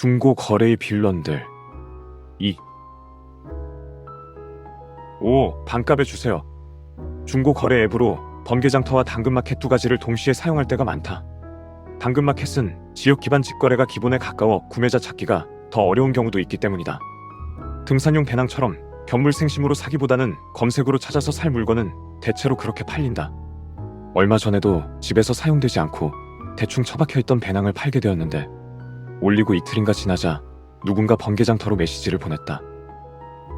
중고 거래의 빌런들. 2. 오, 반값에 주세요. 중고 거래 앱으로 번개장터와 당근마켓 두 가지를 동시에 사용할 때가 많다. 당근마켓은 지역 기반 직거래가 기본에 가까워 구매자 찾기가 더 어려운 경우도 있기 때문이다. 등산용 배낭처럼 견물생심으로 사기보다는 검색으로 찾아서 살 물건은 대체로 그렇게 팔린다. 얼마 전에도 집에서 사용되지 않고 대충 처박혀있던 배낭을 팔게 되었는데 올리고 이틀인가 지나자 누군가 번개장터로 메시지를 보냈다.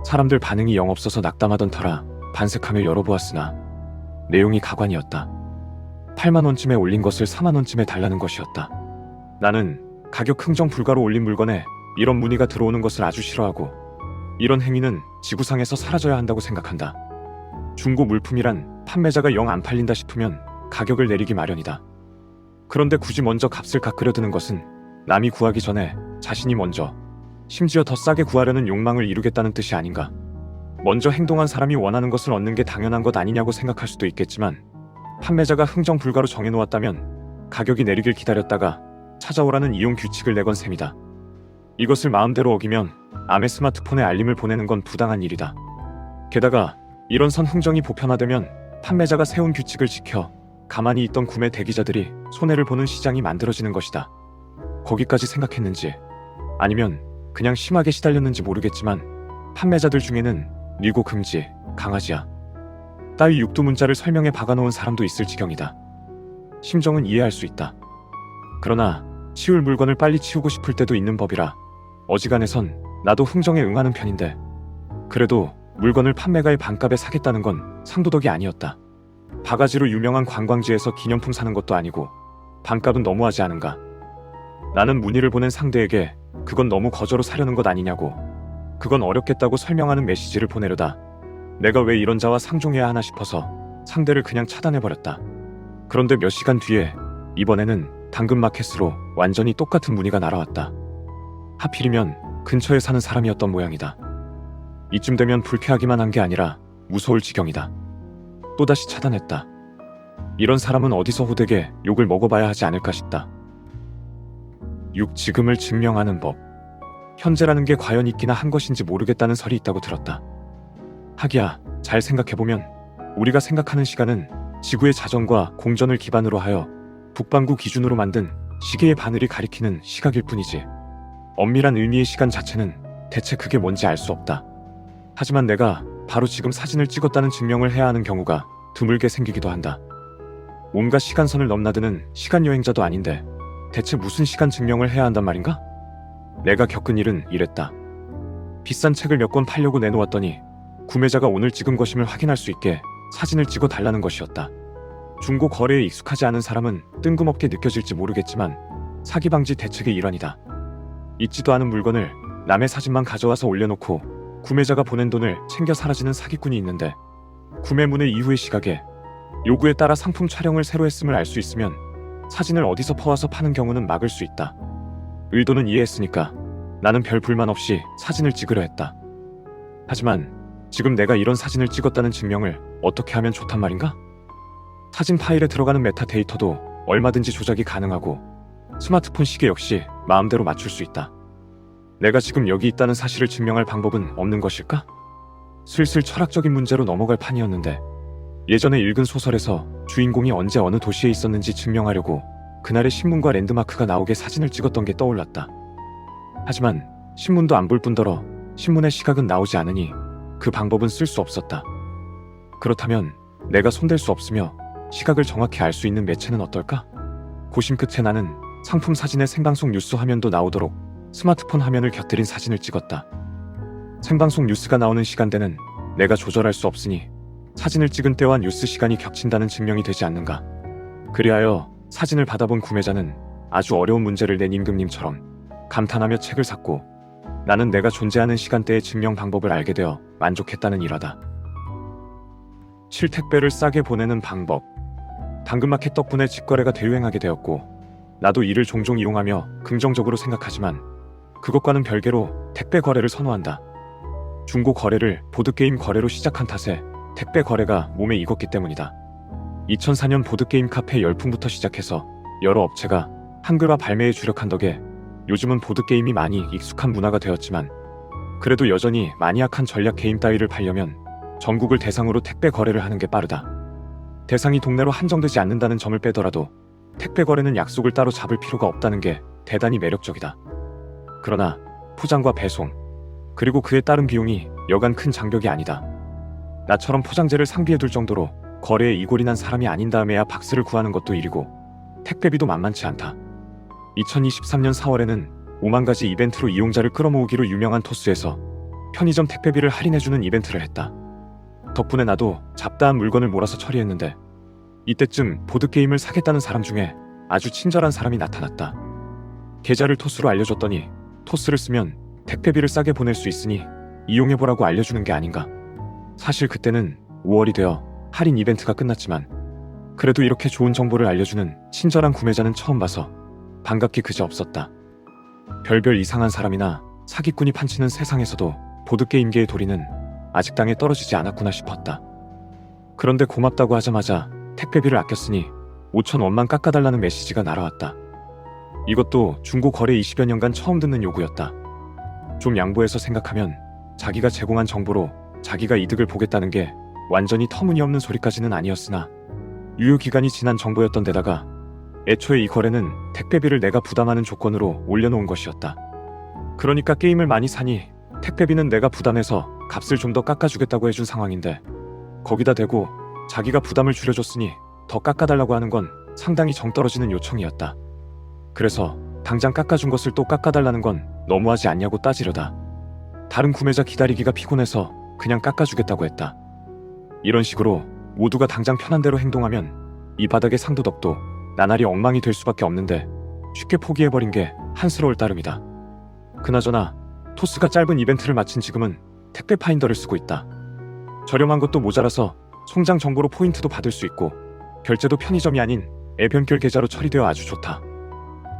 사람들 반응이 영 없어서 낙담하던 터라 반색하며 열어보았으나 내용이 가관이었다. 8만원쯤에 올린 것을 4만원쯤에 달라는 것이었다. 나는 가격 흥정 불가로 올린 물건에 이런 문의가 들어오는 것을 아주 싫어하고 이런 행위는 지구상에서 사라져야 한다고 생각한다. 중고 물품이란 판매자가 영 안 팔린다 싶으면 가격을 내리기 마련이다. 그런데 굳이 먼저 값을 깎으려드는 것은 남이 구하기 전에 자신이 먼저, 심지어 더 싸게 구하려는 욕망을 이루겠다는 뜻이 아닌가. 먼저 행동한 사람이 원하는 것을 얻는 게 당연한 것 아니냐고 생각할 수도 있겠지만 판매자가 흥정 불가로 정해놓았다면 가격이 내리길 기다렸다가 찾아오라는 이용 규칙을 내건 셈이다. 이것을 마음대로 어기면 암의 스마트폰에 알림을 보내는 건 부당한 일이다. 게다가 이런 선 흥정이 보편화되면 판매자가 세운 규칙을 지켜 가만히 있던 구매 대기자들이 손해를 보는 시장이 만들어지는 것이다. 거기까지 생각했는지 아니면 그냥 심하게 시달렸는지 모르겠지만 판매자들 중에는 리고 금지, 강아지야 따위 육두문자를 설명에 박아놓은 사람도 있을 지경이다. 심정은 이해할 수 있다. 그러나 치울 물건을 빨리 치우고 싶을 때도 있는 법이라 어지간해선 나도 흥정에 응하는 편인데 그래도 물건을 판매가의 반값에 사겠다는 건 상도덕이 아니었다. 바가지로 유명한 관광지에서 기념품 사는 것도 아니고 반값은 너무하지 않은가. 나는 문의를 보낸 상대에게 그건 너무 거저로 사려는 것 아니냐고, 그건 어렵겠다고 설명하는 메시지를 보내려다 내가 왜 이런 자와 상종해야 하나 싶어서 상대를 그냥 차단해버렸다. 그런데 몇 시간 뒤에 이번에는 당근마켓으로 완전히 똑같은 문의가 날아왔다. 하필이면 근처에 사는 사람이었던 모양이다. 이쯤 되면 불쾌하기만 한 게 아니라 무서울 지경이다. 또다시 차단했다. 이런 사람은 어디서 호되게 욕을 먹어봐야 하지 않을까 싶다. 6. 지금을 증명하는 법. 현재라는 게 과연 있기나 한 것인지 모르겠다는 설이 있다고 들었다. 하기야 잘 생각해보면 우리가 생각하는 시간은 지구의 자전과 공전을 기반으로 하여 북반구 기준으로 만든 시계의 바늘이 가리키는 시각일 뿐이지 엄밀한 의미의 시간 자체는 대체 그게 뭔지 알 수 없다. 하지만 내가 바로 지금 사진을 찍었다는 증명을 해야 하는 경우가 드물게 생기기도 한다. 온갖 시간선을 넘나드는 시간여행자도 아닌데 대체 무슨 시간 증명을 해야 한단 말인가? 내가 겪은 일은 이랬다. 비싼 책을 몇 권 팔려고 내놓았더니 구매자가 오늘 찍은 것임을 확인할 수 있게 사진을 찍어 달라는 것이었다. 중고 거래에 익숙하지 않은 사람은 뜬금없게 느껴질지 모르겠지만 사기 방지 대책의 일환이다. 있지도 않은 물건을 남의 사진만 가져와서 올려놓고 구매자가 보낸 돈을 챙겨 사라지는 사기꾼이 있는데 구매문의 이후의 시각에 요구에 따라 상품 촬영을 새로 했음을 알 수 있으면 사진을 어디서 퍼와서 파는 경우는 막을 수 있다. 의도는 이해했으니까 나는 별 불만 없이 사진을 찍으려 했다. 하지만 지금 내가 이런 사진을 찍었다는 증명을 어떻게 하면 좋단 말인가? 사진 파일에 들어가는 메타데이터도 얼마든지 조작이 가능하고 스마트폰 시계 역시 마음대로 맞출 수 있다. 내가 지금 여기 있다는 사실을 증명할 방법은 없는 것일까? 슬슬 철학적인 문제로 넘어갈 판이었는데 예전에 읽은 소설에서 주인공이 언제 어느 도시에 있었는지 증명하려고 그날의 신문과 랜드마크가 나오게 사진을 찍었던 게 떠올랐다. 하지만 신문도 안 볼 뿐더러 신문의 시각은 나오지 않으니 그 방법은 쓸 수 없었다. 그렇다면 내가 손댈 수 없으며 시각을 정확히 알 수 있는 매체는 어떨까? 고심 끝에 나는 상품 사진의 생방송 뉴스 화면도 나오도록 스마트폰 화면을 곁들인 사진을 찍었다. 생방송 뉴스가 나오는 시간대는 내가 조절할 수 없으니 사진을 찍은 때와 뉴스 시간이 겹친다는 증명이 되지 않는가. 그리하여 사진을 받아본 구매자는 아주 어려운 문제를 낸 임금님처럼 감탄하며 책을 샀고 나는 내가 존재하는 시간대의 증명 방법을 알게 되어 만족했다는 일화다. 7. 택배를 싸게 보내는 방법. 당근마켓 덕분에 직거래가 대유행하게 되었고 나도 이를 종종 이용하며 긍정적으로 생각하지만 그것과는 별개로 택배 거래를 선호한다. 중고 거래를 보드게임 거래로 시작한 탓에 택배 거래가 몸에 익었기 때문이다. 2004년 보드게임 카페 열풍부터 시작해서 여러 업체가 한글화 발매에 주력한 덕에 요즘은 보드게임이 많이 익숙한 문화가 되었지만 그래도 여전히 마니악한 전략 게임 따위를 팔려면 전국을 대상으로 택배 거래를 하는 게 빠르다. 대상이 동네로 한정되지 않는다는 점을 빼더라도 택배 거래는 약속을 따로 잡을 필요가 없다는 게 대단히 매력적이다. 그러나 포장과 배송, 그리고 그에 따른 비용이 여간 큰 장벽이 아니다. 나처럼 포장재를 상비해둘 정도로 거래에 이골이 난 사람이 아닌 다음에야 박스를 구하는 것도 일이고 택배비도 만만치 않다. 2023년 4월에는 5만 가지 이벤트로 이용자를 끌어모으기로 유명한 토스에서 편의점 택배비를 할인해주는 이벤트를 했다. 덕분에 나도 잡다한 물건을 몰아서 처리했는데 이때쯤 보드게임을 사겠다는 사람 중에 아주 친절한 사람이 나타났다. 계좌를 토스로 알려줬더니 토스를 쓰면 택배비를 싸게 보낼 수 있으니 이용해보라고 알려주는 게 아닌가. 사실 그때는 5월이 되어 할인 이벤트가 끝났지만 그래도 이렇게 좋은 정보를 알려주는 친절한 구매자는 처음 봐서 반갑기 그지없었다. 별별 이상한 사람이나 사기꾼이 판치는 세상에서도 보드게임계의 도리는 아직 땅에 떨어지지 않았구나 싶었다. 그런데 고맙다고 하자마자 택배비를 아꼈으니 5,000원만 깎아달라는 메시지가 날아왔다. 이것도 중고 거래 20여 년간 처음 듣는 요구였다. 좀 양보해서 생각하면 자기가 제공한 정보로 자기가 이득을 보겠다는 게 완전히 터무니없는 소리까지는 아니었으나 유효기간이 지난 정보였던 데다가 애초에 이 거래는 택배비를 내가 부담하는 조건으로 올려놓은 것이었다. 그러니까 게임을 많이 사니 택배비는 내가 부담해서 값을 좀 더 깎아주겠다고 해준 상황인데 거기다 대고 자기가 부담을 줄여줬으니 더 깎아달라고 하는 건 상당히 정떨어지는 요청이었다. 그래서 당장 깎아준 것을 또 깎아달라는 건 너무하지 않냐고 따지려다 다른 구매자 기다리기가 피곤해서 그냥 깎아주겠다고 했다. 이런 식으로 모두가 당장 편한 대로 행동하면 이 바닥의 상도덕도 나날이 엉망이 될 수밖에 없는데 쉽게 포기해버린 게 한스러울 따름이다. 그나저나 토스가 짧은 이벤트를 마친 지금은 택배 파인더를 쓰고 있다. 저렴한 것도 모자라서 송장 정보로 포인트도 받을 수 있고 결제도 편의점이 아닌 앱 연결 계좌로 처리되어 아주 좋다.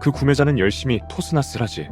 그 구매자는 열심히 토스나 쓰라지.